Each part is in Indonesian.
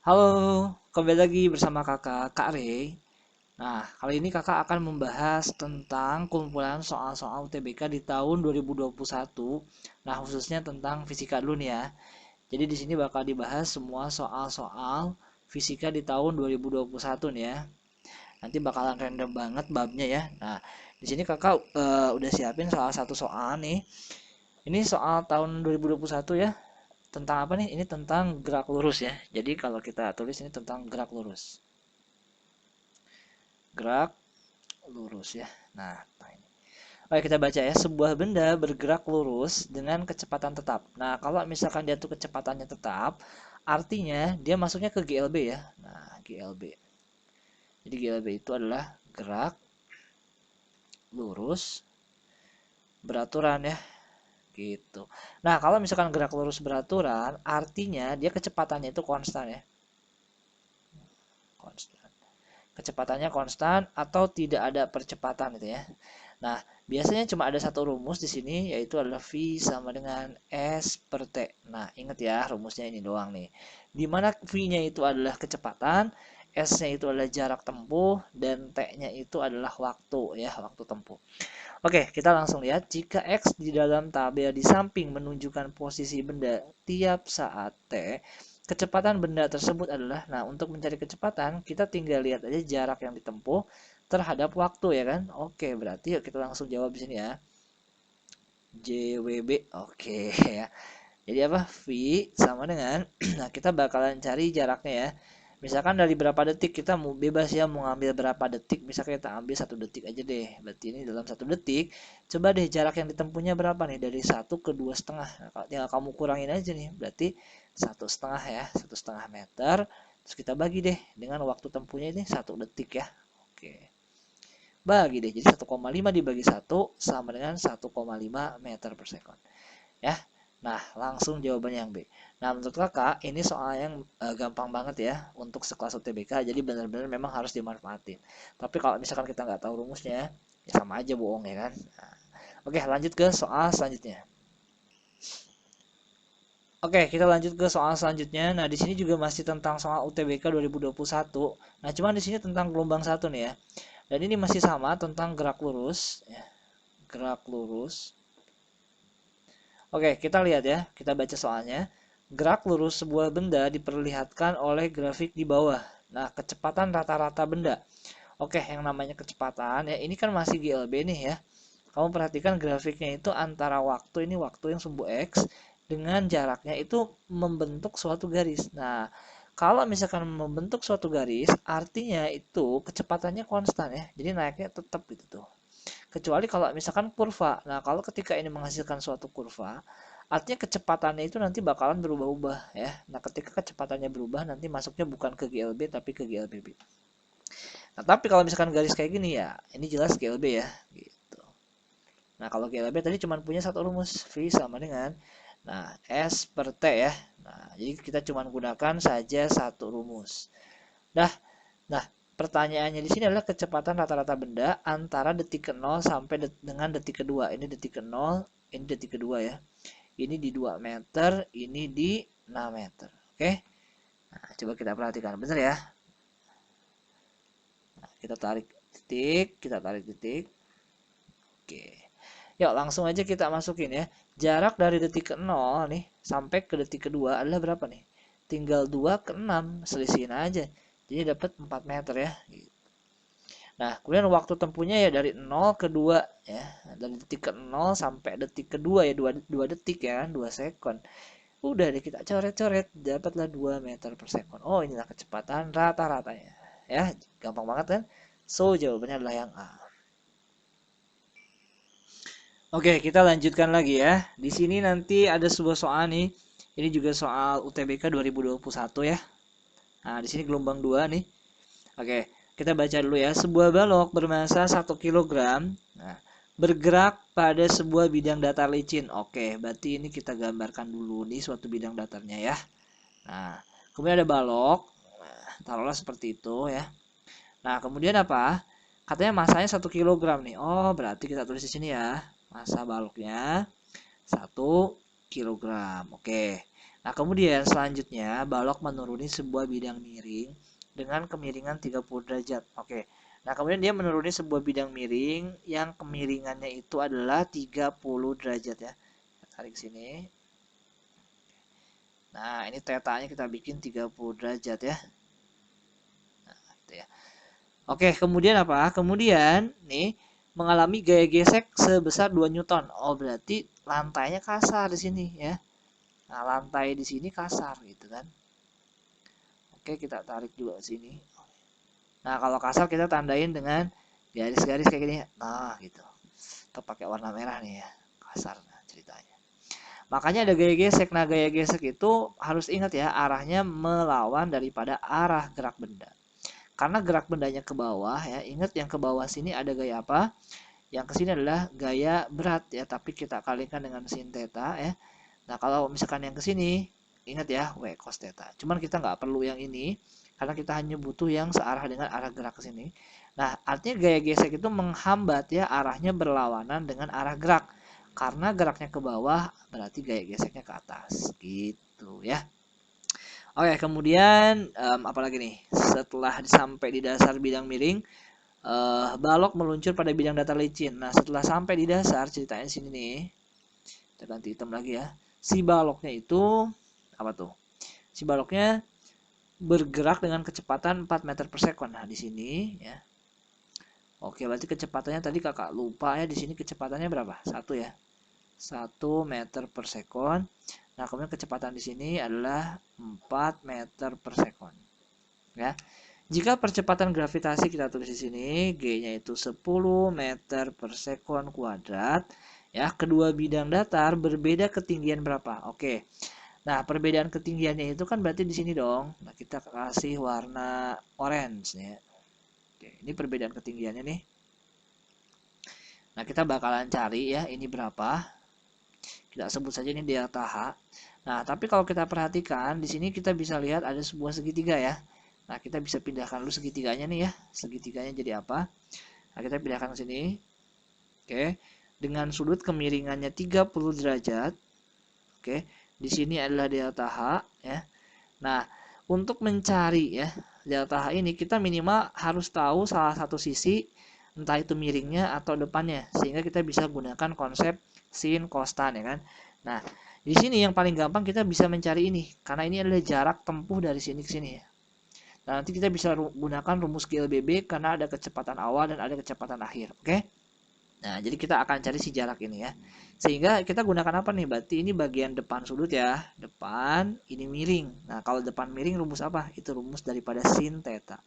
Halo, kembali lagi bersama Kak Rey. Nah, kali ini Kakak akan membahas tentang kumpulan soal-soal UTBK di tahun 2021. Nah, khususnya tentang fisika dulu nih ya. Jadi di sini bakal dibahas semua soal-soal fisika di tahun 2021 nih ya. Nanti bakalan random banget babnya ya. Nah, di sini Kakak udah siapin salah satu soal nih. Ini soal tahun 2021 ya. Tentang apa nih? Ini tentang gerak lurus ya. Jadi kalau kita tulis ini tentang gerak lurus. Gerak lurus ya. Nah ini. Oke, kita baca ya. Sebuah benda bergerak lurus dengan kecepatan tetap. Nah, kalau misalkan dia tuh kecepatannya tetap, artinya dia masuknya ke GLB ya. Nah, GLB. Jadi GLB itu adalah gerak lurus beraturan ya, gitu. Nah, kalau misalkan gerak lurus beraturan, artinya dia kecepatannya itu konstan ya. Konstan. Kecepatannya konstan atau tidak ada percepatan gitu ya. Nah, biasanya cuma ada satu rumus di sini yaitu adalah V sama dengan S per T. Nah, ingat ya rumusnya ini doang nih. Di mana V-nya itu adalah kecepatan, S-nya itu adalah jarak tempuh dan T-nya itu adalah waktu ya, waktu tempuh. Oke, kita langsung lihat jika X di dalam tabel di samping menunjukkan posisi benda tiap saat T, kecepatan benda tersebut adalah, nah untuk mencari kecepatan, kita tinggal lihat aja jarak yang ditempuh terhadap waktu ya kan. Oke, berarti yuk kita langsung jawab di sini ya. JWB, oke ya. Jadi apa? V sama dengan, nah kita bakalan cari jaraknya ya. Misalkan dari berapa detik kita mau bebas ya mau ngambil berapa detik. Misalkan kita ambil 1 detik aja deh. Berarti ini dalam 1 detik. Coba deh jarak yang ditempuhnya berapa nih dari 1 ke 2,5. Nah, tinggal kamu kurangin aja nih. Berarti 1,5 ya, 1,5 meter. Terus kita bagi deh dengan waktu tempuhnya ini 1 detik ya. Oke. Bagi deh jadi 1,5 dibagi 1 sama dengan 1,5 meter per second. Ya. Nah, langsung jawabannya yang B. Nah, menurut Kakak, ini soal yang gampang banget ya untuk sekelas UTBK, jadi benar-benar memang harus dimanfaatin. Tapi kalau misalkan kita nggak tahu rumusnya, ya sama aja bohong ya kan. Nah, oke, lanjut ke soal selanjutnya. Oke, kita lanjut ke soal selanjutnya. Nah, di sini juga masih tentang soal UTBK 2021. Nah, cuman di sini tentang gelombang satu nih ya. Dan ini masih sama tentang gerak lurus ya. Gerak lurus. Oke, kita lihat ya. Kita baca soalnya. Gerak lurus sebuah benda diperlihatkan oleh grafik di bawah. Nah, kecepatan rata-rata benda. Oke, yang namanya kecepatan ya ini kan masih GLB nih ya. Kamu perhatikan grafiknya itu antara waktu ini waktu yang sumbu X dengan jaraknya itu membentuk suatu garis. Nah, kalau misalkan membentuk suatu garis, artinya itu kecepatannya konstan ya. Jadi naiknya tetap gitu tuh. Kecuali kalau misalkan kurva. Nah, kalau ketika ini menghasilkan suatu kurva, artinya kecepatannya itu nanti bakalan berubah-ubah ya. Nah, ketika kecepatannya berubah nanti masuknya bukan ke GLB tapi ke GLBB. Nah, tapi kalau misalkan garis kayak gini ya, ini jelas GLB ya gitu. Nah, kalau GLB tadi cuma punya satu rumus, V sama dengan S per T ya. Nah, jadi kita cuma gunakan saja satu rumus. Nah, Nah, pertanyaannya di sini adalah kecepatan rata-rata benda antara detik ke-0 sampai dengan detik kedua. Ini detik ke-0, ini detik kedua ya. Ini di 2 meter, ini di 6 meter. Oke. Nah, coba kita perhatikan. Benar ya? Nah, kita tarik titik, kita tarik titik. Oke. Yuk, langsung aja kita masukin ya. Jarak dari detik ke-0 nih sampai ke detik kedua adalah berapa nih? Tinggal 2 ke 6, selisihin aja. Jadi dapat 4 meter ya. Nah, kemudian waktu tempuhnya ya dari 0 ke 2 ya. Dari detik ke 0 sampai detik kedua ya 2 detik ya kan, 2 sekon. Udah deh kita coret-coret dapatlah 2 meter per sekon. Oh, inilah kecepatan rata-ratanya. Ya, gampang banget kan? So, jawabannya adalah yang A. Oke, kita lanjutkan lagi ya. Di sini nanti ada sebuah soal nih. Ini juga soal UTBK 2021 ya. Nah, di sini gelombang 2 nih. Oke, kita baca dulu ya. Sebuah balok bermasa 1 kilogram. Nah, bergerak pada sebuah bidang datar licin. Oke, berarti ini kita gambarkan dulu nih suatu bidang datarnya ya. Nah, kemudian ada balok. Nah, taruhlah seperti itu ya. Nah, kemudian apa? Katanya masanya 1 kilogram nih. Oh, berarti kita tulis di sini ya. Masa baloknya 1 kilogram. Oke. Nah, kemudian selanjutnya balok menuruni sebuah bidang miring dengan kemiringan 30 derajat. Oke. Nah, kemudian dia menuruni sebuah bidang miring yang kemiringannya itu adalah 30 derajat ya. Tarik sini. Nah, ini tetanya kita bikin 30 derajat ya. Nah, gitu ya. Oke, kemudian apa? Kemudian nih mengalami gaya gesek sebesar 2 Newton. Oh, berarti lantainya kasar di sini ya. Nah, lantai di sini kasar gitu kan. Oke, kita tarik juga ke sini. Nah, kalau kasar kita tandain dengan garis-garis kayak gini. Nah, gitu. Kita pakai warna merah nih ya. Kasar ceritanya. Makanya ada gaya gesek. Nah, gaya gesek itu harus ingat ya, arahnya melawan daripada arah gerak benda. Karena gerak bendanya ke bawah ya. Ingat yang ke bawah sini ada gaya apa? Yang ke sini adalah gaya berat ya, tapi kita kalikan dengan sin theta ya. Nah, kalau misalkan yang ke sini, ingat ya, W cos theta. Cuman kita nggak perlu yang ini, karena kita hanya butuh yang searah dengan arah gerak ke sini. Nah, artinya gaya gesek itu menghambat ya, arahnya berlawanan dengan arah gerak. Karena geraknya ke bawah, berarti gaya geseknya ke atas. Gitu ya. Oke, kemudian apalagi nih? Setelah sampai di dasar bidang miring, balok meluncur pada bidang datar licin. Nah, setelah sampai di dasar, ceritanya sini nih. Kita ganti hitam lagi ya. Si baloknya itu apa tuh? Si baloknya bergerak dengan kecepatan 4 meter per sekon. Nah, di sini ya. Oke, berarti kecepatannya tadi kakak lupa ya, di sini kecepatannya berapa? 1 ya. 1 meter per sekon. Nah, kemudian kecepatan di sini adalah 4 meter per sekon. Ya. Jika percepatan gravitasi kita tulis di sini, G-nya itu 10 meter per sekon kuadrat. Ya, kedua bidang datar berbeda ketinggian berapa? Oke. Nah, perbedaan ketinggiannya itu kan berarti di sini dong. Nah, kita kasih warna orange ya. Oke, ini perbedaan ketinggiannya nih. Nah, kita bakalan cari ya, ini berapa? Kita sebut saja ini delta H. Nah, tapi kalau kita perhatikan di sini kita bisa lihat ada sebuah segitiga ya. Nah, kita bisa pindahkan dulu segitiganya nih ya. Segitiganya jadi apa? Nah, kita pindahkan ke sini. Oke. Dengan sudut kemiringannya 30 derajat. Oke. Di sini adalah delta H ya. Nah, untuk mencari ya delta H ini kita minimal harus tahu salah satu sisi, entah itu miringnya atau depannya, sehingga kita bisa gunakan konsep sin cos tan ya kan. Nah, di sini yang paling gampang kita bisa mencari ini, karena ini adalah jarak tempuh dari sini ke sini ya. Nah, nanti kita bisa gunakan rumus GLBB karena ada kecepatan awal dan ada kecepatan akhir. Oke? Nah, jadi kita akan cari si jarak ini ya. Sehingga kita gunakan apa nih? Berarti ini bagian depan sudut ya. Depan, ini miring. Nah, kalau depan miring rumus apa? Itu rumus daripada sin theta.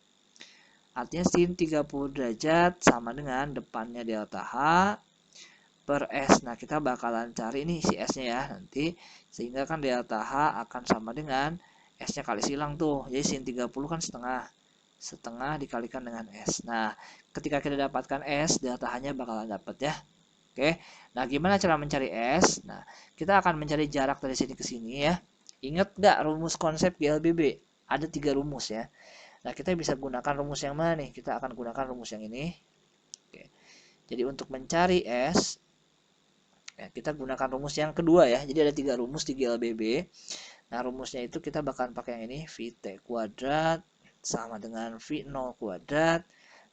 Artinya sin 30 derajat sama dengan depannya delta H per S. Nah, kita bakalan cari nih si S-nya ya nanti. Sehingga kan delta H akan sama dengan S-nya kali silang tuh. Jadi sin 30 kan setengah dikalikan dengan S. Nah, ketika kita dapatkan S, delta H-nya bakalan dapat ya. Oke. Nah, gimana cara mencari S? Nah, kita akan mencari jarak dari sini ke sini ya. Ingat nggak rumus konsep GLBB? Ada 3 rumus ya. Nah, kita bisa gunakan rumus yang mana nih? Kita akan gunakan rumus yang ini. Oke. Jadi untuk mencari S, ya, kita gunakan rumus yang kedua ya. Jadi ada 3 rumus di GLBB. Nah, rumusnya itu kita bakal pakai yang ini, Vt kuadrat sama dengan V0 kuadrat.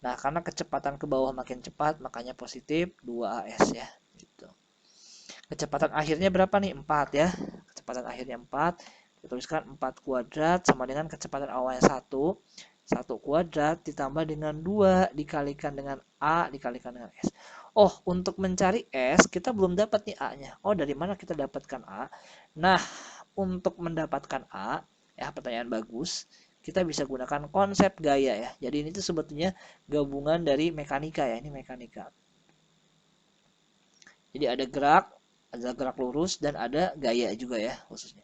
Nah, karena kecepatan ke bawah makin cepat, makanya positif 2AS ya. Gitu. Kecepatan akhirnya berapa nih? 4 ya. Kecepatan akhirnya 4. Kita tuliskan 4 kuadrat sama dengan kecepatan awalnya 1. 1 kuadrat ditambah dengan 2 dikalikan dengan A dikalikan dengan S. Oh, untuk mencari S, kita belum dapat nih A-nya. Oh, dari mana kita dapatkan A? Nah, untuk mendapatkan A, ya pertanyaan bagus, kita bisa gunakan konsep gaya ya. Jadi ini tuh sebetulnya gabungan dari mekanika ya, ini mekanika. Jadi ada gerak lurus dan ada gaya juga ya khususnya.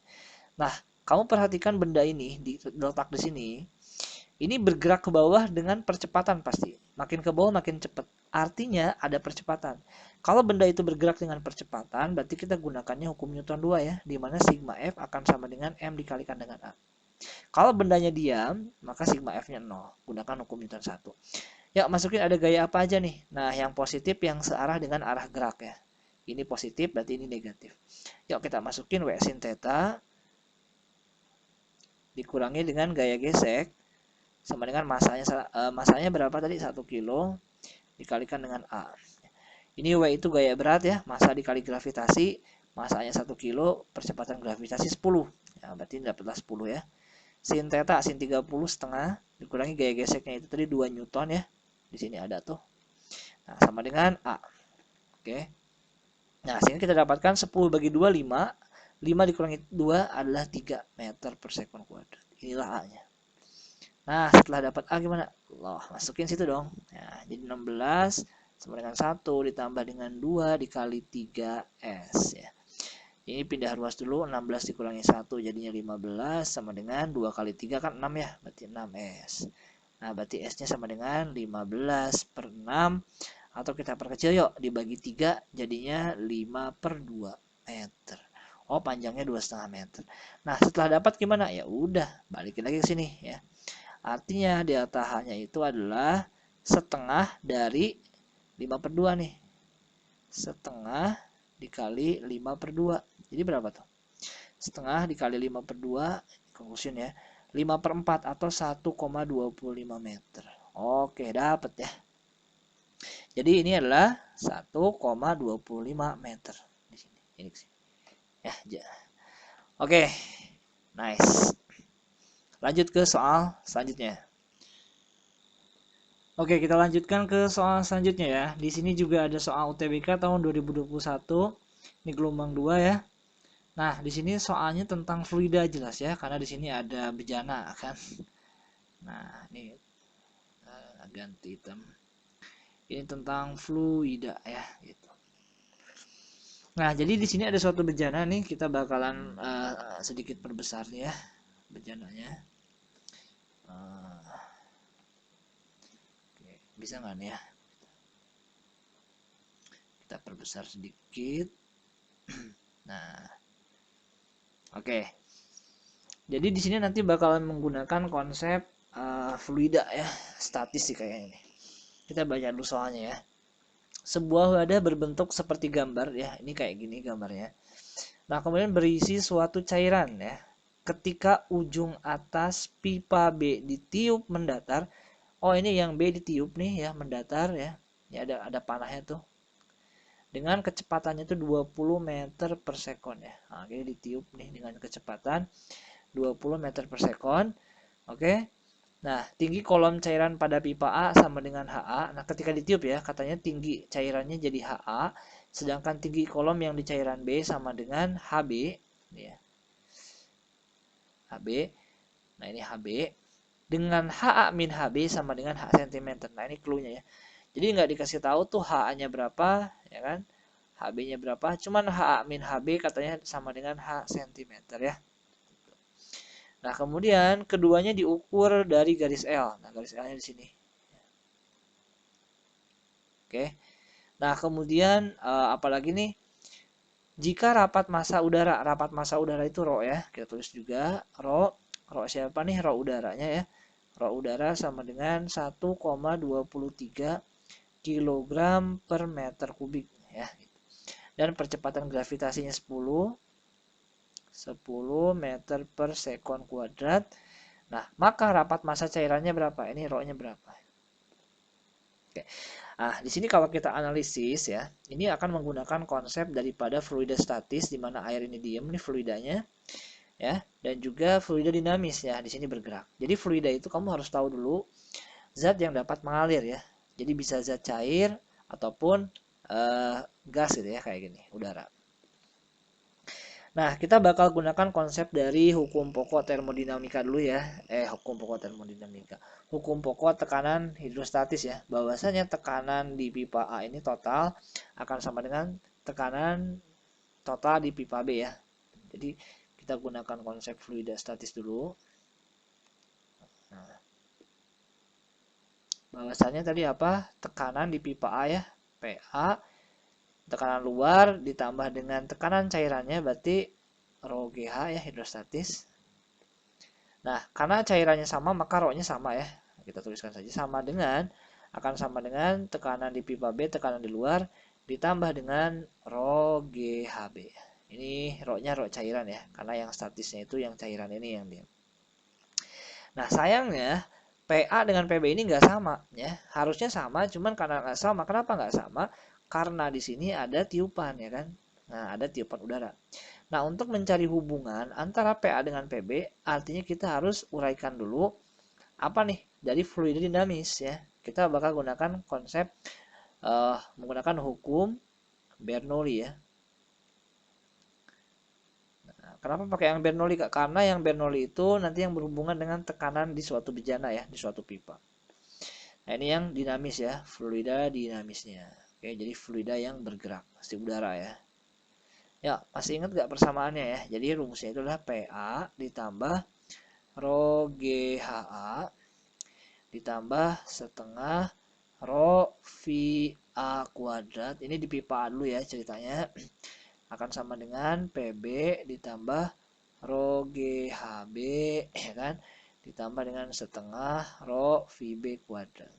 Nah, kamu perhatikan benda ini diletak di sini. Ini bergerak ke bawah dengan percepatan pasti. Makin ke bawah makin cepat. Artinya ada percepatan. Kalau benda itu bergerak dengan percepatan, berarti kita gunakannya hukum Newton 2 ya, di mana sigma F akan sama dengan M dikalikan dengan A. Kalau bendanya diam, maka sigma F-nya 0. Gunakan hukum Newton 1. Ya, masukin ada gaya apa aja nih. Nah, yang positif yang searah dengan arah gerak ya. Ini positif, berarti ini negatif. Yuk kita masukin W sin theta. dikurangi dengan gaya gesek sama dengan masanya berapa tadi? 1 kilo dikalikan dengan A. Ini W itu gaya berat ya, massa dikali gravitasi, masanya 1 kilo, percepatan gravitasi 10. Ya, berarti dapatlah 10 ya. Sin theta sin 30 setengah dikurangi gaya geseknya itu tadi 2 Newton ya. Di sini ada tuh. Nah, sama dengan A. Oke. Nah, sini kita dapatkan 10 bagi 2 5. 5 dikurangi 2 adalah 3 meter per sekon kuadrat. Inilah A-nya. Nah, setelah dapat A gimana? Loh, masukin situ dong. Nah, jadi 16 sama dengan 1 ditambah dengan 2 dikali 3S ya. Ini pindah ruas dulu, 16 dikurangi 1 jadinya 15 sama dengan 2 kali 3 kan 6 ya, berarti 6S. Nah, berarti S-nya sama dengan 15 per 6 atau kita perkecil yuk, dibagi 3 jadinya 5 per 2 meter. Oh, panjangnya 2,5 meter. Nah, setelah dapat gimana? Ya udah, balikin lagi ke sini ya. Artinya delta H-nya itu adalah setengah dari 5 per 2 nih. Setengah dikali 5 per 2. Jadi berapa tuh? Setengah dikali 5 per 2, conclusion ya. 5 per 4 atau 1,25 meter. Oke, dapat ya. Jadi ini adalah 1,25 meter. Di sini. Ini sini. Ya, Oke, nice. Lanjut ke soal selanjutnya. Oke, kita lanjutkan ke soal selanjutnya ya. Di sini juga ada soal UTBK tahun 2021. Ini gelombang 2 ya. Nah, di sini soalnya tentang fluida jelas ya, karena di sini ada bejana kan. Nah, ini ganti hitam. Ini tentang fluida ya, gitu. Nah, jadi di sini ada suatu bejana nih, kita bakalan sedikit perbesar ya bejananya. Oke, bisa nggak nih ya? Kita perbesar sedikit. Nah. Oke. Jadi di sini nanti bakalan menggunakan konsep fluida ya, statis sih kayaknya ini. Kita baca dulu soalnya ya. Sebuah wadah berbentuk seperti gambar ya, ini kayak gini gambarnya. Nah, kemudian berisi suatu cairan ya. Ketika ujung atas pipa B ditiup mendatar, oh ini yang B ditiup nih ya, mendatar ya. Ini ada panahnya tuh. Dengan kecepatannya itu 20 meter per sekon ya. Nah, jadi ditiup nih dengan kecepatan 20 meter per sekon. Oke. Nah, tinggi kolom cairan pada pipa A sama dengan HA. Nah, ketika ditiup ya, katanya tinggi cairannya jadi HA, sedangkan tinggi kolom yang di cairan B sama dengan HB. Ya. HB. Nah, ini HB. Dengan HA min HB sama dengan H cm. Nah, ini clue-nya ya. Jadi nggak dikasih tahu tuh HA-nya berapa, ya kan? HB-nya berapa? Cuman HA min HB katanya sama dengan H cm ya. Nah, kemudian keduanya diukur dari garis L. Nah, garis L-nya di sini. Oke. Nah, kemudian apalagi nih? Jika rapat massa udara itu rho ya. Kita tulis juga rho siapa nih? Rho udaranya ya. Rho udara sama dengan 1,23 kg per meter kubik ya. Dan percepatan gravitasinya 10 meter per sekon kuadrat. Nah, maka rapat massa cairannya berapa? Ini rho-nya berapa? Oke. Nah, di sini kalau kita analisis ya, ini akan menggunakan konsep daripada fluida statis di mana air ini diam nih fluidanya ya, dan juga fluida dinamis ya, di sini bergerak. Jadi fluida itu kamu harus tahu dulu zat yang dapat mengalir ya. Jadi bisa zat cair ataupun gas gitu ya, kayak gini, udara. Nah, kita bakal gunakan konsep dari hukum pokok termodinamika dulu ya. Hukum pokok termodinamika. Hukum pokok tekanan hidrostatis ya. Bahwasanya tekanan di pipa A ini total akan sama dengan tekanan total di pipa B ya. Jadi, kita gunakan konsep fluida statis dulu. Nah, bahwasanya tadi apa? Tekanan di pipa A ya. PA tekanan luar ditambah dengan tekanan cairannya berarti rho GH ya, hidrostatis. Nah, karena cairannya sama maka rho-nya sama ya. Kita tuliskan saja akan sama dengan tekanan di pipa B, tekanan di luar ditambah dengan rho GHB. Ini rho-nya rho cairan ya, karena yang statisnya itu yang cairan ini yang diam. Nah, sayangnya PA dengan PB ini nggak sama ya. Harusnya sama, cuman karena nggak sama. Kenapa nggak sama? Karena di sini ada tiupan ya kan. Nah, ada tiupan udara. Nah, untuk mencari hubungan antara PA dengan PB, artinya kita harus uraikan dulu apa nih dari fluida dinamis ya. Kita bakal gunakan konsep menggunakan hukum Bernoulli ya. Nah, kenapa pakai yang Bernoulli Kak? Karena yang Bernoulli itu nanti yang berhubungan dengan tekanan di suatu bejana ya, di suatu pipa. Nah, ini yang dinamis ya, fluida dinamisnya. Oke, jadi fluida yang bergerak, pasti udara ya. Ya, masih ingat gak persamaannya ya? Jadi rumusnya itu adalah PA ditambah Rho GHA ditambah setengah Rho VA kuadrat. Ini di pipa A dulu ya ceritanya. Akan sama dengan PB ditambah Rho GHB ya kan? Ditambah dengan setengah Rho VB kuadrat.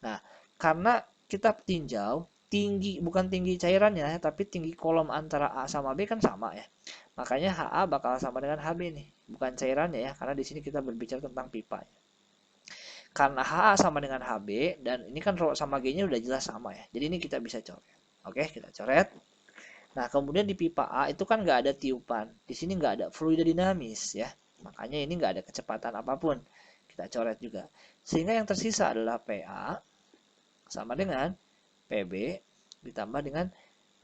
Nah, karena kita tinjau tinggi, bukan tinggi cairannya tapi tinggi kolom antara A sama B kan sama ya. Makanya HA bakal sama dengan HB nih, bukan cairannya ya, karena di sini kita berbicara tentang pipa. Karena HA sama dengan HB dan ini kan Rho sama G-nya udah jelas sama ya. Jadi ini kita bisa coret. Oke, kita coret. Nah, kemudian di pipa A itu kan nggak ada tiupan. Di sini nggak ada fluida dinamis ya. Makanya ini nggak ada kecepatan apapun. Kita coret juga. Sehingga yang tersisa adalah PA sama dengan PB ditambah dengan,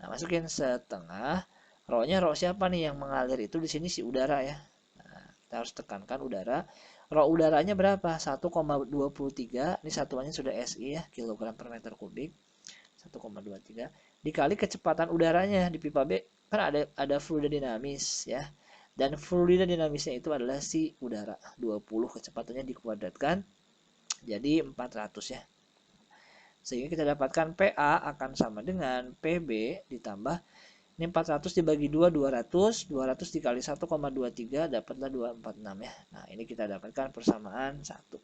nah masukin setengah. Rho-nya Rho siapa nih yang mengalir itu di sini si udara ya. Nah, kita harus tekankan udara. Rho udaranya berapa? 1,23. Ini satuannya sudah SI ya, kilogram per meter kubik. 1,23 dikali kecepatan udaranya di pipa B kan ada fluida dinamis ya. Dan fluida dinamisnya itu adalah si udara. 20 kecepatannya dikuadratkan jadi 400 ya. Sehingga kita dapatkan PA akan sama dengan PB ditambah ini 400 dibagi 2 200, 200 dikali 1,23 dapatlah 246 ya. Nah, ini kita dapatkan persamaan 1.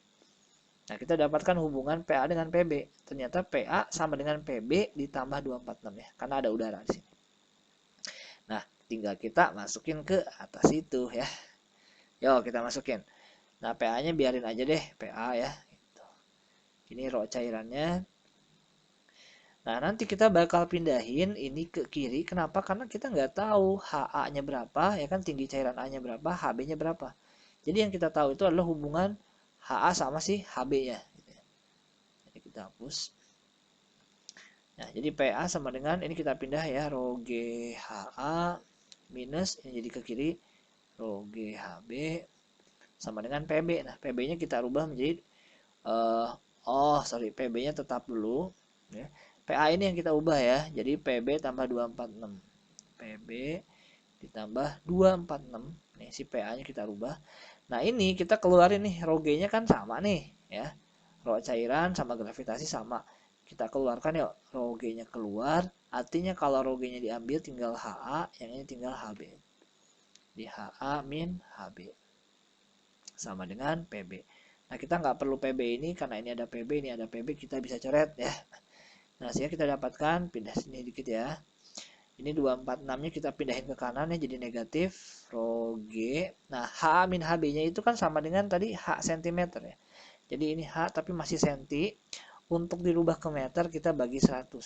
Nah, kita dapatkan hubungan PA dengan PB. Ternyata PA sama dengan PB ditambah 246 ya, karena ada udara di sini. Nah, tinggal kita masukin ke atas itu ya. Yuk, kita masukin. Nah, PA-nya biarin aja deh, PA ya. Ini Rho cairannya. Nah, nanti kita bakal pindahin ini ke kiri. Kenapa? Karena kita nggak tahu HA-nya berapa, ya kan tinggi cairan A-nya berapa, HB-nya berapa. Jadi yang kita tahu itu adalah hubungan HA sama si HB-nya. Jadi kita hapus. Nah, jadi PA sama dengan, ini kita pindah ya, Rho GHA minus, ini jadi ke kiri, Rho GHB sama dengan PB. Nah, PB-nya kita rubah menjadi, PB-nya tetap dulu. Ya. PA ini yang kita ubah ya, jadi PB tambah 246. PB ditambah 246. Nih, si PA-nya kita rubah. Nah, ini kita keluarin nih, Rho G-nya kan sama nih, ya. Rho cairan sama gravitasi sama. Kita keluarkan ya, Rho G-nya keluar. Artinya kalau Rho G-nya diambil tinggal HA, yang ini tinggal HB. Di HA min HB. Sama dengan PB. Nah, kita nggak perlu PB ini, karena ini ada PB, ini ada PB, kita bisa coret ya. Nah, sehingga kita dapatkan, pindah sini dikit ya. Ini 246-nya kita pindahin ke kanan ya, jadi negatif. Rho G. Nah, H min HB-nya itu kan sama dengan tadi H cm ya. Jadi ini H tapi masih senti. Untuk dirubah ke meter kita bagi 100.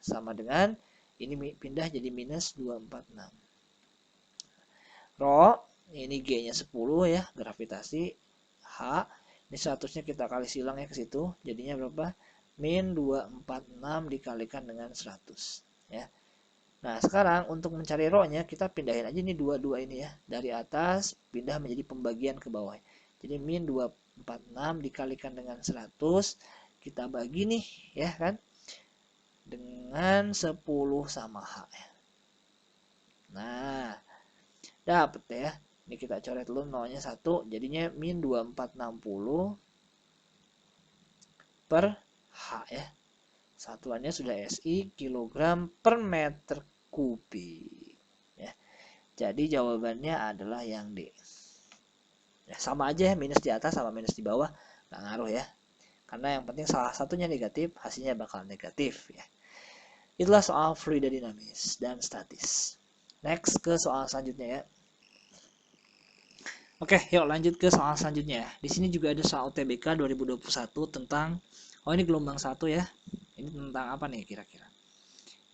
Sama dengan, ini pindah jadi minus 246. Rho, ini G-nya 10 ya, gravitasi. H, ini 100-nya kita kali silang ya ke situ. Jadinya berapa? Min 246 dikalikan dengan 100 ya. Nah, sekarang untuk mencari Rho-nya kita pindahin aja nih dua-dua ini ya. Dari atas pindah menjadi pembagian ke bawah. Jadi min 246 dikalikan dengan 100 kita bagi nih ya kan. Dengan 10 sama H ya. Nah, dapat ya. Ini kita coret dulu nolnya 1, jadinya min 2460 per H ya. Satuannya sudah SI kilogram per meter kubik. Ya. Jadi jawabannya adalah yang D. Ya, sama aja ya, minus di atas sama minus di bawah nggak ngaruh ya. Karena yang penting salah satunya negatif, hasilnya bakal negatif ya. Itulah soal fluida dinamis dan statis. Next ke soal selanjutnya ya. Oke, yuk lanjut ke soal selanjutnya. Di sini juga ada soal UTBK 2021 tentang, oh ini gelombang 1 ya. Ini tentang apa nih kira-kira?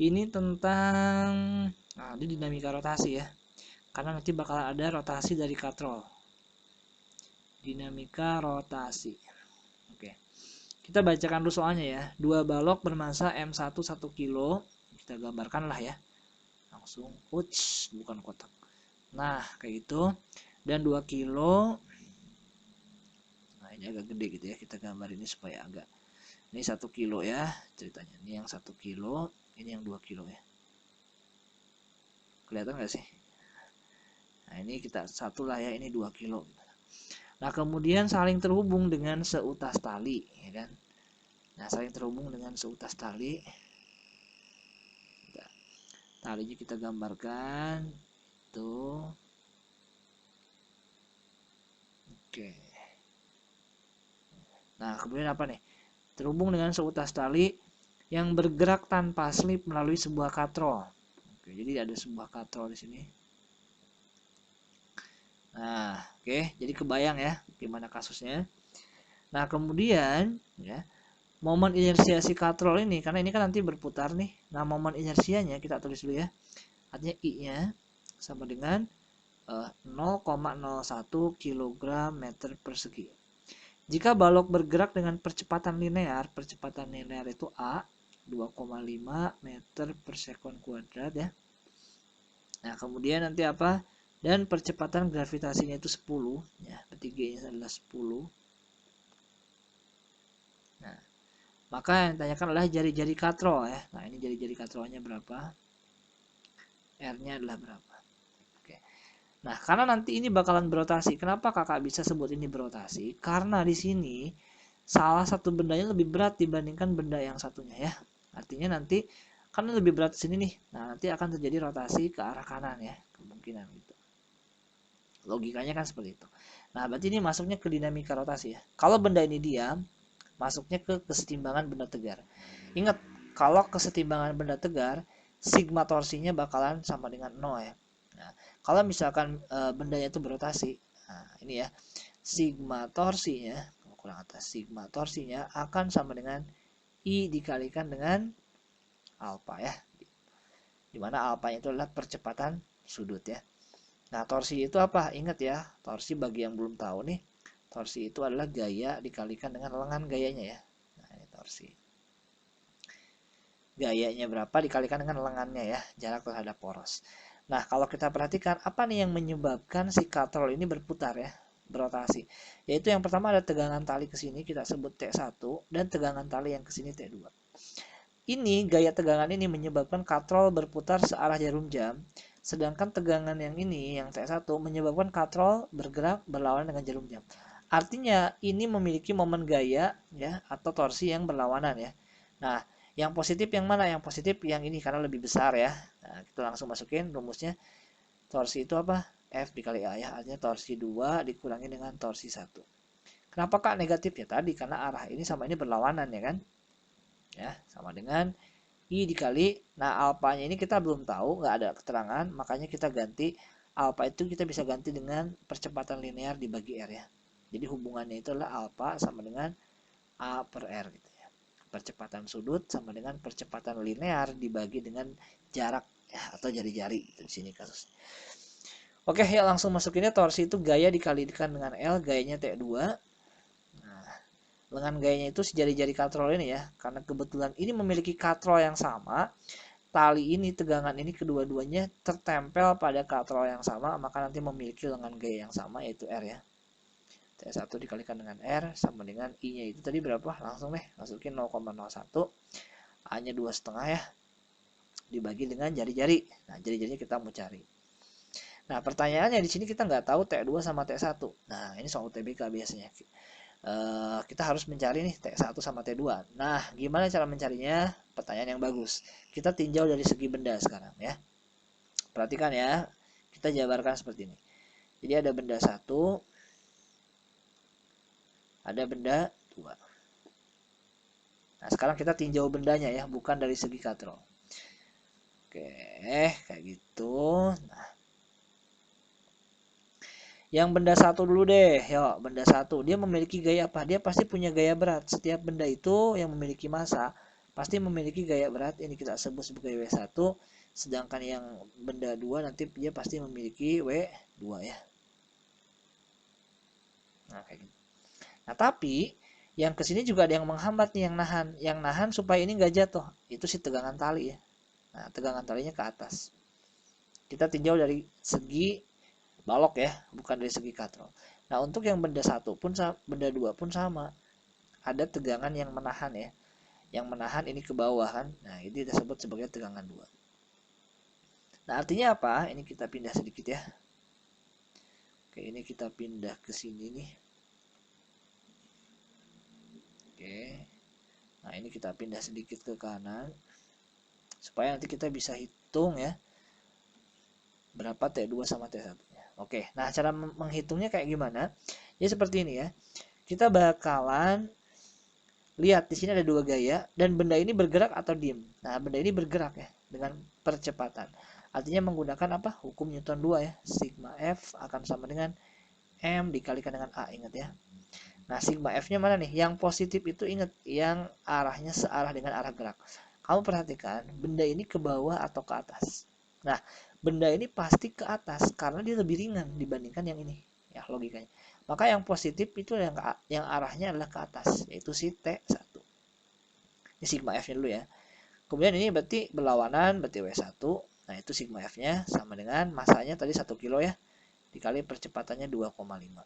Ini tentang, nah, ini dinamika rotasi ya. Karena nanti bakal ada rotasi dari katrol. Dinamika rotasi. Oke. Kita bacakan dulu soalnya ya. Dua balok bermassa M1 1 kilo. Kita gambarkan lah ya. Langsung, bukan kotak. Nah, kayak gitu. Dan 2 kilo. Nah, ini agak gede gitu ya. Kita gambar ini supaya agak. Ini 1 kilo ya ceritanya. Ini yang 1 kilo. Ini yang 2 kilo ya. Kelihatan nggak sih? Nah, ini kita satu lah ya. Ini 2 kilo. Nah, kemudian saling terhubung dengan seutas tali. Ya kan? Nah, saling terhubung dengan seutas tali. Talinya kita gambarkan. Itu. Oke. Nah, kemudian apa nih? Terhubung dengan seutas tali yang bergerak tanpa slip melalui sebuah katrol. Oke, jadi ada sebuah katrol di sini. Nah, oke, jadi kebayang ya gimana kasusnya. Nah, kemudian ya, momen inersia si katrol ini, karena ini kan nanti berputar nih. Nah, momen inersianya kita tulis dulu ya. Artinya I-nya sama dengan 0,01 kg meter persegi. Jika balok bergerak dengan percepatan linear itu A 2,5 meter per sekon kuadrat ya. Nah, kemudian nanti apa? Dan percepatan gravitasinya itu 10 ya, G-nya adalah 10. Nah, maka yang ditanyakan adalah jari-jari katrol ya. Nah, ini jari-jari katrolnya berapa? R-nya adalah berapa? Oke. Nah, karena nanti ini bakalan berotasi. Kenapa kakak bisa sebut ini berotasi? Karena di sini salah satu bendanya lebih berat dibandingkan benda yang satunya ya. Artinya nanti kan lebih berat sini nih. Nah, nanti akan terjadi rotasi ke arah kanan ya, kemungkinan gitu. Logikanya kan seperti itu. Nah, berarti ini masuknya ke dinamika rotasi ya. Kalau benda ini diam, masuknya ke kesetimbangan benda tegar. Ingat, kalau kesetimbangan benda tegar, sigma torsinya bakalan sama dengan 0 ya. Nah, kalau misalkan bendanya itu berotasi, nah ini ya, sigma torsinya, kurang atas, sigma torsinya akan sama dengan I dikalikan dengan alfa ya. Dimana alfanya itu adalah percepatan sudut ya. Nah, torsi itu apa? Ingat ya, torsi bagi yang belum tahu nih, torsi itu adalah gaya dikalikan dengan lengan gayanya ya. Nah, ini torsi. Gayanya berapa dikalikan dengan lengannya ya, jarak terhadap poros. Nah, kalau kita perhatikan, apa nih yang menyebabkan si katrol ini berputar ya, berotasi? Yaitu yang pertama ada tegangan tali ke sini, kita sebut T1, dan tegangan tali yang ke sini T2. Ini, gaya tegangan ini menyebabkan katrol berputar searah jarum jam, sedangkan tegangan yang ini, yang T1, menyebabkan katrol bergerak berlawanan dengan jarum jam. Artinya, ini memiliki momen gaya ya atau torsi yang berlawanan ya. Nah, yang positif yang mana? Yang positif yang ini karena lebih besar ya. Nah, kita langsung masukin rumusnya. Torsi itu apa? F dikali A ya. Artinya torsi 2 dikurangi dengan torsi 1. Kenapa Kak negatif? Ya tadi karena arah ini sama ini berlawanan ya kan? Ya, sama dengan I dikali. Nah, alfanya ini kita belum tahu, nggak ada keterangan, makanya kita ganti alfa itu kita bisa ganti dengan percepatan linear dibagi R ya. Jadi hubungannya itu adalah alfa sama dengan A per R gitu ya. Percepatan sudut sama dengan percepatan linear dibagi dengan jarak ya, atau jari-jari gitu di sini kasus. Oke, ya langsung masukinnya torsi itu gaya dikalikan dengan L, gayanya T2. Nah, lengan gayanya itu si jari-jari katrol ini ya. Karena kebetulan ini memiliki katrol yang sama, tali ini, tegangan ini kedua-duanya tertempel pada katrol yang sama, maka nanti memiliki lengan gaya yang sama yaitu R ya. T1 dikalikan dengan R sama dengan I-nya itu tadi berapa? Langsung deh, masukin 0,01. A-nya 2,5 ya. Dibagi dengan jari-jari. Nah, jari-jarinya kita mau cari. Nah, pertanyaannya di sini kita nggak tahu T2 sama T1. Nah, ini soal UTBK biasanya. Kita harus mencari nih T1 sama T2. Nah, gimana cara mencarinya? Pertanyaan yang bagus. Kita tinjau dari segi benda sekarang ya. Perhatikan ya. Kita jabarkan seperti ini. Jadi ada benda 1, ada benda 2. Nah, sekarang kita tinjau bendanya ya, bukan dari segi katrol. Oke, kayak gitu. Nah, Yang benda satu dulu deh. Yuk, benda satu. Dia memiliki gaya apa? Dia pasti punya gaya berat. Setiap benda itu yang memiliki massa pasti memiliki gaya berat. Ini kita sebut sebagai W1. Sedangkan yang benda 2 nanti dia pasti memiliki W2 ya. Nah, kayak gitu. Nah, tapi yang kesini juga ada yang menghambat nih, yang nahan. Yang nahan supaya ini nggak jatuh. Itu si tegangan tali ya. Nah, tegangan talinya ke atas. Kita tinjau dari segi balok ya, bukan dari segi katrol. Nah, untuk yang benda satu pun benda 2 pun sama. Ada tegangan yang menahan ya. Yang menahan ini ke bawah kan. Nah, ini disebut sebagai tegangan 2. Nah, artinya apa? Ini kita pindah sedikit ya. Oke, ini kita pindah ke sini nih. Oke. Nah, ini kita pindah sedikit ke kanan supaya nanti kita bisa hitung ya berapa T2 sama T1 nya. Oke, nah cara menghitungnya kayak gimana? Ya seperti ini ya. Kita bakalan lihat di sini ada dua gaya dan benda ini bergerak atau diem. Nah, benda ini bergerak ya dengan percepatan. Artinya menggunakan apa? Hukum Newton 2 ya. Sigma F akan sama dengan M dikalikan dengan A, ingat ya. Nah, sigma F-nya mana nih? Yang positif itu ingat, yang arahnya searah dengan arah gerak. Kamu perhatikan, benda ini ke bawah atau ke atas. Nah, benda ini pasti ke atas karena dia lebih ringan dibandingkan yang ini. Ya, logikanya. Maka yang positif itu yang arahnya adalah ke atas, yaitu si T1. Ini sigma F-nya dulu ya. Kemudian ini berarti berlawanan, berarti W1. Nah, itu sigma F-nya sama dengan masanya tadi 1 kilo ya. Dikali percepatannya 2,5.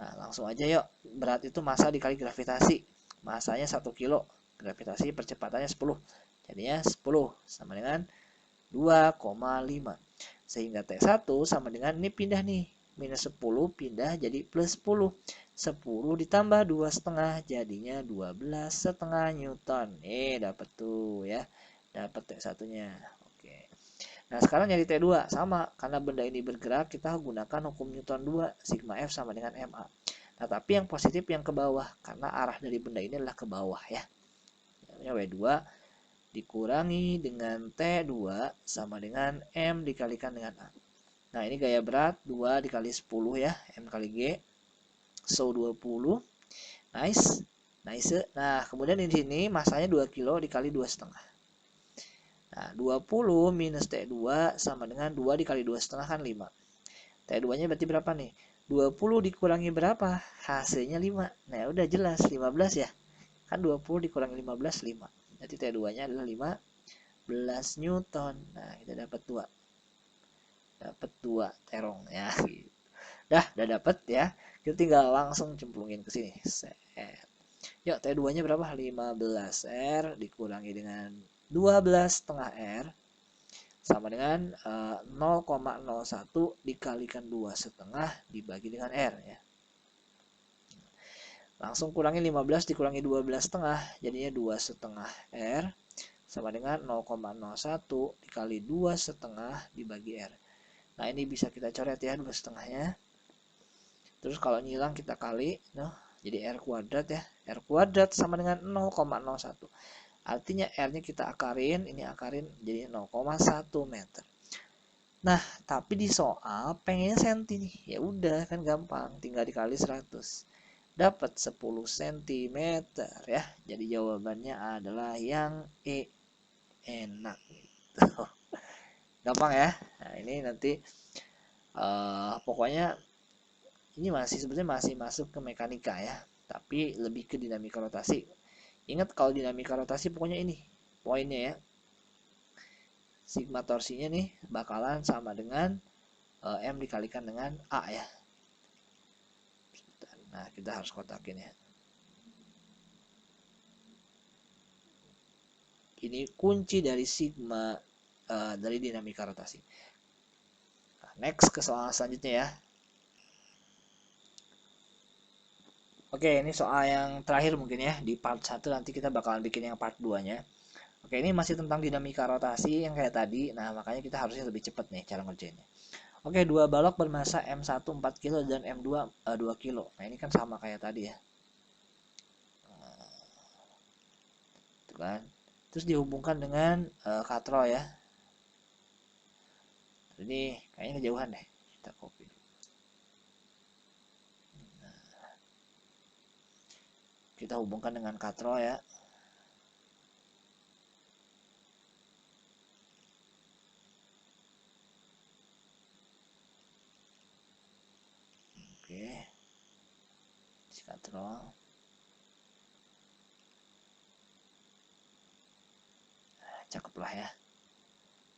Nah, langsung aja yuk. Berat itu massa dikali gravitasi. Massanya 1 kilo. Gravitasi percepatannya 10. Jadinya 10 sama dengan 2,5. Sehingga T1 sama dengan, ini pindah nih. Minus 10 pindah jadi plus 10. 10 ditambah 2,5 jadinya 12,5 Newton. Dapat tuh ya. Dapat T1-nya. Oke. Nah, sekarang nyari T2 sama, karena benda ini bergerak kita gunakan hukum Newton 2, sigma F sama dengan MA. Nah, tapi yang positif yang ke bawah karena arah dari benda ini adalah ke bawah ya. Namanya W2 dikurangi dengan T2 sama dengan M dikalikan dengan A. Nah, ini gaya berat 2 dikali 10 ya, M kali G. So 20. Nice. Nice. Nah, kemudian di sini masanya 2 kilo dikali 2,5. Nah, 20 minus T2 sama dengan 2 dikali 2,5 kan 5. T2-nya berarti berapa nih? 20 dikurangi berapa? Hasilnya 5. Nah, udah jelas 15 ya. Kan 20 dikurangi 15, 5. Jadi T2-nya adalah 15 Newton. Nah, kita dapat 2. Dapat 2 terong ya. Udah dapat ya. Kita tinggal langsung cemplungin ke sini. Set. Yuk, T2-nya berapa? 15 R dikurangi dengan 12,5 R sama dengan 0,01 dikalikan 2,5 dibagi dengan R ya. Langsung kurangi 15 dikurangi 12,5 jadinya 2,5 R sama dengan 0,01 dikali 2,5 dibagi R. Nah, ini bisa kita coret ya 2,5-nya. Terus kalau nyilang kita kali, jadi R kuadrat ya. R kuadrat sama dengan 0,01. Artinya R-nya kita akarin, ini akarin jadi 0,1 meter. Nah, tapi di soal pengennya senti nih. Ya udah kan gampang, tinggal dikali 100. Dapat 10 cm ya. Jadi jawabannya adalah yang E. Enak gitu. Gampang ya. Nah, ini nanti pokoknya ini sebenarnya masih masuk ke mekanika ya. Tapi lebih ke dinamika rotasi. Ingat kalau dinamika rotasi pokoknya ini poinnya ya. Sigma torsinya nih bakalan sama dengan M dikalikan dengan A ya. Nah, kita harus kotakin ya. Ini kunci dari sigma dari dinamika rotasi. Nah, next ke soal selanjutnya ya. Oke, ini soal yang terakhir mungkin ya. Di part 1 nanti kita bakalan bikin yang part 2-nya. Oke, ini masih tentang dinamika rotasi yang kayak tadi. Nah, makanya kita harusnya lebih cepat nih cara ngerjainnya. Oke, dua balok bermassa M1 4 kilo dan M2 2 kilo. Nah, ini kan sama kayak tadi ya. Tuh kan. Terus dihubungkan dengan katrol ya. Ini kayaknya kejauhan deh. Kita copy. Kita hubungkan dengan katrol ya. Oke, katrol. Cakep lah ya.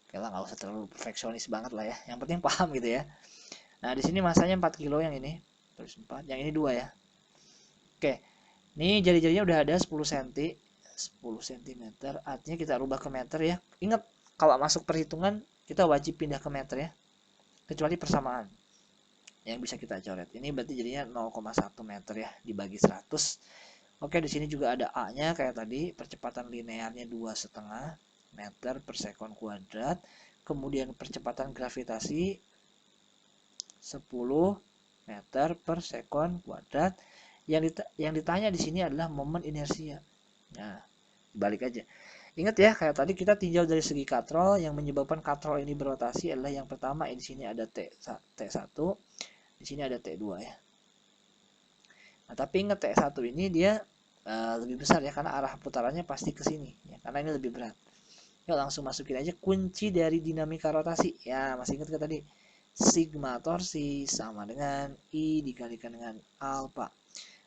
Oke lah, nggak usah terlalu perfeksionis banget lah ya. Yang penting paham gitu ya. Nah, di sini masanya 4 kilo yang ini. Terus 4, yang ini 2 ya. Oke. Ini jari-jarinya udah ada 10 cm. 10 cm. Artinya kita rubah ke meter ya. Ingat, kalau masuk perhitungan kita wajib pindah ke meter ya. Kecuali persamaan yang bisa kita coret. Ini berarti jadinya 0,1 meter ya dibagi 100. Oke, di sini juga ada A-nya kayak tadi, percepatan linearnya 2,5 meter per sekon kuadrat. Kemudian percepatan gravitasi 10 meter per sekon kuadrat. Yang ditanya di sini adalah momen inersia. Nah, balik aja. Ingat ya, kayak tadi kita tinjau dari segi katrol, yang menyebabkan katrol ini berotasi adalah yang pertama, di sini ada T1, di sini ada T2 ya. Nah, tapi ingat T1 ini dia lebih besar ya, karena arah putarannya pasti ke sini ya, karena ini lebih berat. Yuk langsung masukin aja kunci dari dinamika rotasi. Ya, masih ingat kan tadi? Sigma torsi sama dengan I dikalikan dengan alfa.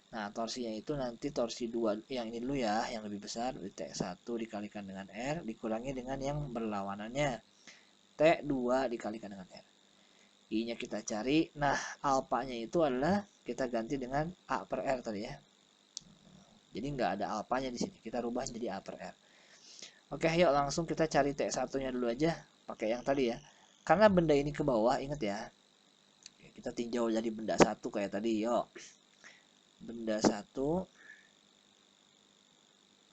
Nah, torsinya itu nanti torsi 2 yang ini dulu ya, yang lebih besar, T1 dikalikan dengan R dikurangi dengan yang berlawanannya, T2 dikalikan dengan R. I-nya kita cari. Nah, alfanya itu adalah kita ganti dengan A per R tadi ya. Jadi nggak ada alfanya di sini. Kita rubah jadi A per R. Oke, yuk langsung kita cari T1-nya dulu aja. Pakai yang tadi ya. Karena benda ini ke bawah, ingat ya. Kita tinjau jadi benda satu kayak tadi, yuk. Benda satu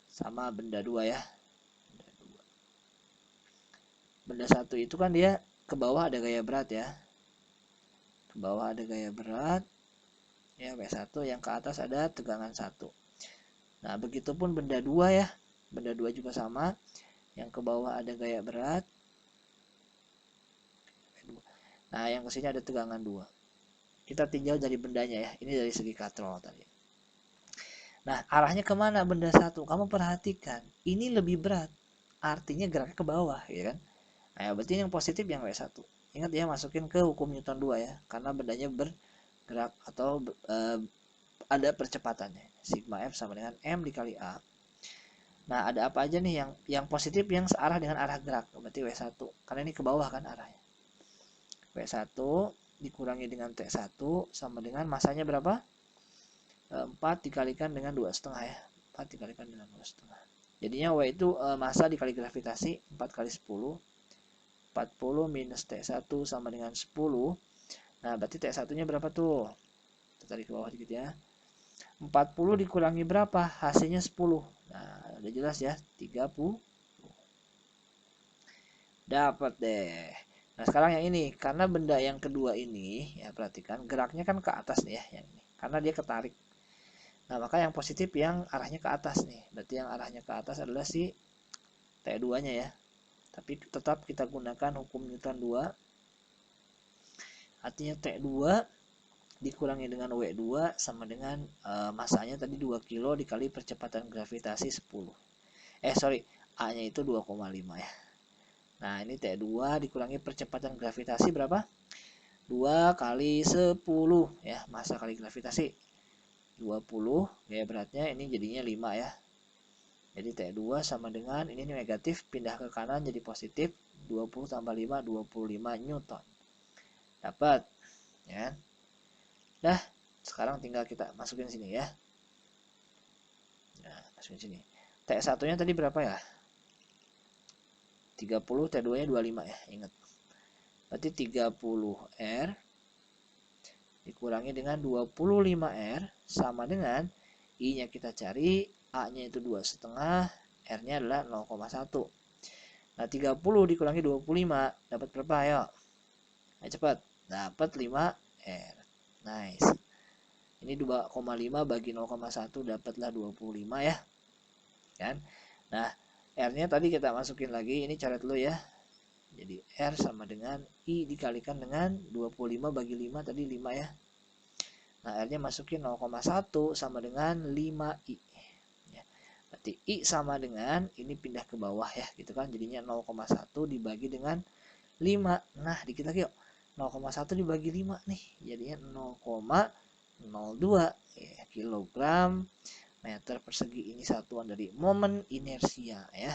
sama benda dua ya. Benda satu itu kan dia ke bawah ada gaya berat ya. Ke bawah ada gaya berat. Ya, W1, yang ke atas ada tegangan 1. Nah, begitupun benda 2 ya. Benda 2 juga sama. Yang ke bawah ada gaya berat. Nah, yang ke sini ada tegangan 2. Kita tinjau dari bendanya ya. Ini dari segi katrol tadi. Nah, arahnya kemana benda 1? Kamu perhatikan. Ini lebih berat. Artinya geraknya ke bawah, ya kan? Nah, berarti yang positif yang W1. Ingat ya, masukin ke hukum Newton 2 ya. Karena bendanya bergerak atau ada percepatannya. Sigma F sama dengan M dikali A. Nah, ada apa aja nih yang positif yang searah dengan arah gerak. Berarti W1. Karena ini ke bawah kan arahnya. W1 dikurangi dengan T1 sama dengan masanya berapa? 4 dikalikan dengan 2,5 ya. 4 dikalikan dengan 2,5. Jadinya W itu massa dikali gravitasi 4 kali 10. 40 minus T1 sama dengan 10. Nah, berarti T1-nya berapa tuh? Kita tarik ke bawah dikit ya. 40 dikurangi berapa? Hasilnya 10. Nah, udah jelas ya, 30. Dapat deh. Nah, sekarang yang ini, karena benda yang kedua ini, ya perhatikan, geraknya kan ke atas nih ya, yang ini. Karena dia ketarik. Nah, maka yang positif yang arahnya ke atas nih. Berarti yang arahnya ke atas adalah si T2-nya ya. Tapi tetap kita gunakan hukum Newton 2. Artinya T2 dikurangi dengan W2 sama dengan masanya tadi 2 kilo dikali percepatan gravitasi 10. A-nya itu 2,5 ya. Nah, ini T2 dikurangi percepatan gravitasi berapa? 2 kali 10 ya, massa kali gravitasi 20, gaya beratnya ini jadinya 5 ya. Jadi T2 sama dengan ini negatif, pindah ke kanan jadi positif, 20 tambah 5, 25 Newton. Dapat ya. Dah, sekarang tinggal kita masukin sini ya. Nah, masukin sini. T1-nya tadi berapa ya? 30, T2-nya 25 ya, ingat. Berarti 30R dikurangi dengan 25R sama dengan I-nya kita cari, A-nya itu 2,5, R-nya adalah 0,1. Nah, 30 dikurangi 25 dapat berapa? Ayo. Ayo cepat. Dapat 5R. Nice. Ini 2,5 bagi 0,1 dapatlah 25 ya. Kan? Nah, R-nya tadi kita masukin lagi, ini coret dulu ya. Jadi R sama dengan I dikalikan dengan 25 bagi 5 tadi 5 ya. Nah, R-nya masukin 0,1 sama dengan 5I. Ya. Berarti I sama dengan, ini pindah ke bawah ya, gitu kan. Jadinya 0,1 dibagi dengan 5. Nah, dikit lagi yuk. 0,1 dibagi 5 nih. Jadinya 0,02 ya, kilogram meter persegi. Ini satuan dari momen inersia ya.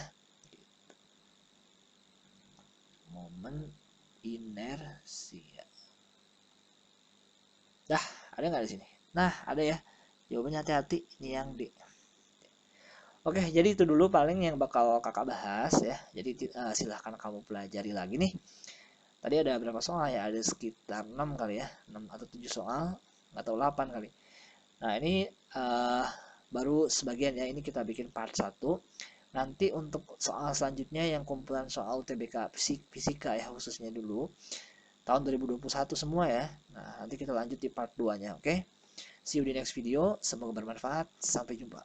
Momen inersia. Dah, ada nggak di sini? Nah, ada ya. Jawabannya hati-hati. Ini yang D. Oke, jadi itu dulu paling yang bakal kakak bahas ya. Jadi silahkan kamu pelajari lagi nih. Tadi ada berapa soal ya? Ada sekitar 6 kali ya. 6 atau 7 soal. Nggak tahu 8 kali. Nah, ini baru sebagian ya. Ini kita bikin part 1. Nanti untuk soal selanjutnya yang kumpulan soal UTBK fisika ya khususnya dulu. Tahun 2021 semua ya. Nah, nanti kita lanjut di part 2-nya, oke? See you di next video. Semoga bermanfaat. Sampai jumpa.